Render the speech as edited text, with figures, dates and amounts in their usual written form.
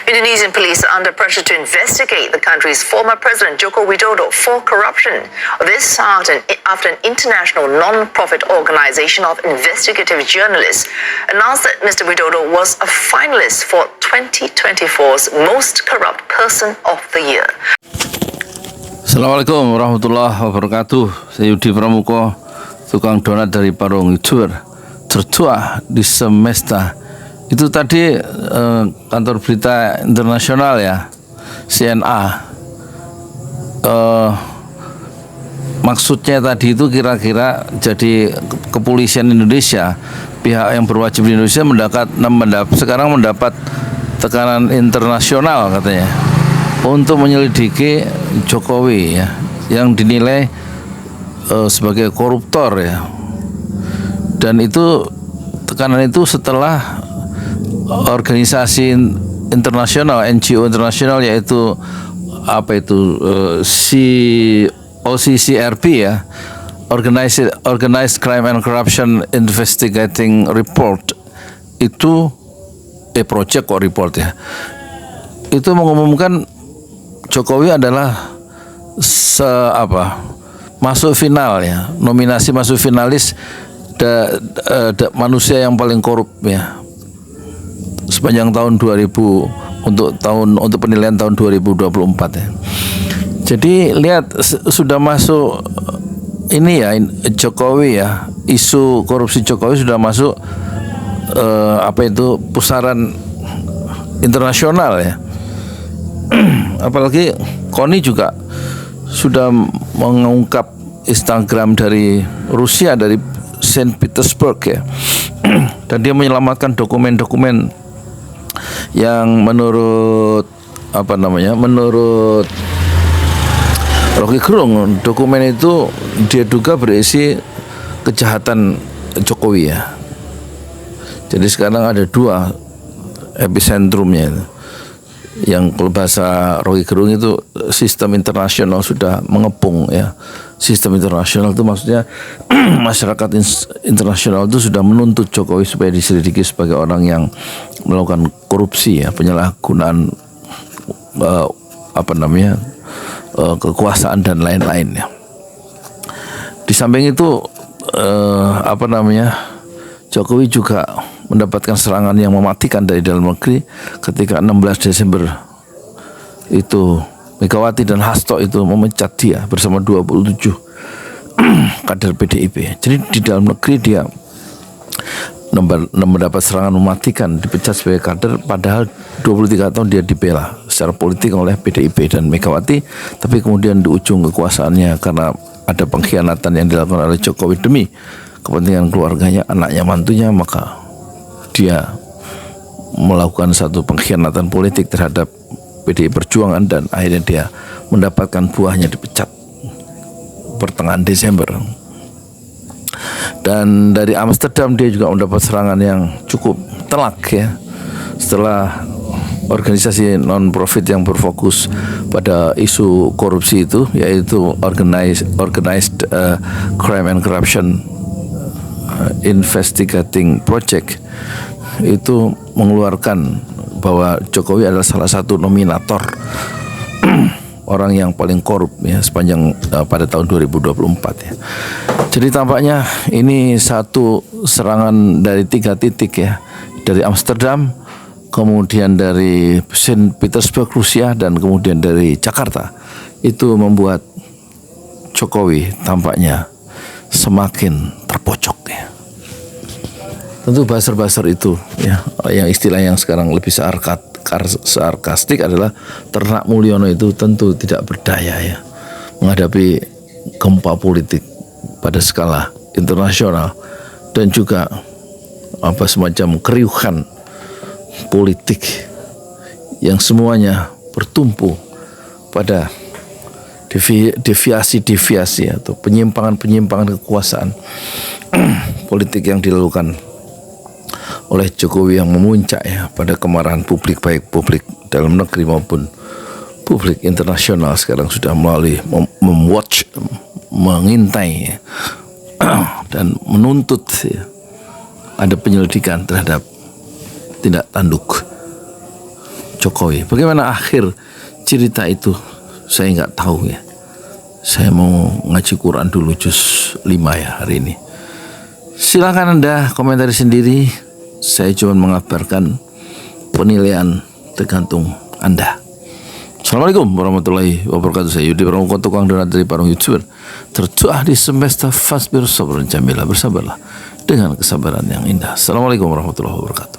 Indonesian police are under pressure to investigate the country's former president Joko Widodo for corruption. This after an international non-profit organization of investigative journalists announced that Mr. Widodo was a finalist for 2024's Most Corrupt Person of the Year. Assalamualaikum warahmatullahi wabarakatuh. Saya Yudi Pramuko, tukang donat dari Parung YouTuber tertua di semesta. Itu tadi kantor berita internasional ya, CNA. Maksudnya tadi itu kira-kira jadi kepolisian Indonesia, pihak yang berwajib di Indonesia sekarang mendapat tekanan internasional katanya untuk menyelidiki Jokowi ya, yang dinilai sebagai koruptor ya. Dan itu tekanan itu setelah organisasi internasional, NGO internasional, yaitu OCCRP ya, Organized Crime and Corruption Investigating Report, itu project kok report ya, itu mengumumkan Jokowi adalah masuk final ya, nominasi masuk finalis manusia yang paling korup ya sepanjang tahun 2000 untuk penilaian tahun 2024 ya. Jadi lihat sudah masuk ini ya, Jokowi ya, isu korupsi Jokowi sudah masuk pusaran internasional ya. Apalagi KONI juga sudah mengungkap Instagram dari Rusia, dari Saint Petersburg ya. Dan dia menyelamatkan dokumen-dokumen yang menurut Rocky Gerung, dokumen itu dia duga berisi kejahatan Jokowi ya. Jadi sekarang ada dua epicentrumnya itu. Yang kalau bahasa Rocky Gerung itu sistem internasional sudah mengepung ya. Sistem internasional itu maksudnya masyarakat internasional itu sudah menuntut Jokowi supaya diselidiki sebagai orang yang melakukan korupsi ya, penyalahgunaan kekuasaan dan lain-lain ya. Di samping itu Jokowi juga mendapatkan serangan yang mematikan dari dalam negeri ketika 16 Desember itu Megawati dan Hasto itu memecat dia bersama 27 kader PDIP. Jadi di dalam negeri dia mendapat serangan mematikan, dipecat sebagai kader, padahal 23 tahun dia dibela secara politik oleh PDIP dan Megawati, tapi kemudian di ujung kekuasaannya karena ada pengkhianatan yang dilakukan oleh Jokowi demi kepentingan keluarganya, anaknya, mantunya, maka dia melakukan satu pengkhianatan politik terhadap PDI Perjuangan dan akhirnya dia mendapatkan buahnya, dipecat pertengahan Desember. Dan dari Amsterdam dia juga mendapat serangan yang cukup telak ya, setelah organisasi non-profit yang berfokus pada isu korupsi itu, yaitu Organized Crime and Corruption Investigating Project, itu mengeluarkan bahwa Jokowi adalah salah satu nominator orang yang paling korup ya sepanjang pada tahun 2024 ya. Jadi tampaknya ini satu serangan dari 3 titik ya, dari Amsterdam, kemudian dari Saint Petersburg Rusia, dan kemudian dari Jakarta. Itu membuat Jokowi tampaknya semakin terpojok ya. Tentu buzzer-buzzer itu ya, yang istilah yang sekarang lebih sarkastik adalah Ternak Mulyono itu tentu tidak berdaya ya menghadapi gempa politik pada skala internasional dan juga semacam keriuhan politik yang semuanya bertumpu pada deviasi atau penyimpangan kekuasaan politik yang dilakukan oleh Jokowi yang memuncak ya pada kemarahan publik, baik publik dalam negeri maupun publik internasional sekarang sudah melalui mengintai ya, dan menuntut ya, ada penyelidikan terhadap tindak tanduk Jokowi. Bagaimana akhir cerita itu saya nggak tahu ya. Saya mau ngaji Quran dulu juz 5 ya hari ini. Silakan Anda komentari sendiri. Saya cuma mengabarkan penilaian tergantung Anda. Assalamualaikum warahmatullahi wabarakatuh. Saya Yudi Pramuko, tukang donat dari Parung YouTuber. Tertuah di semesta fasbir sabran jamila. Bersabarlah dengan kesabaran yang indah. Assalamualaikum warahmatullahi wabarakatuh.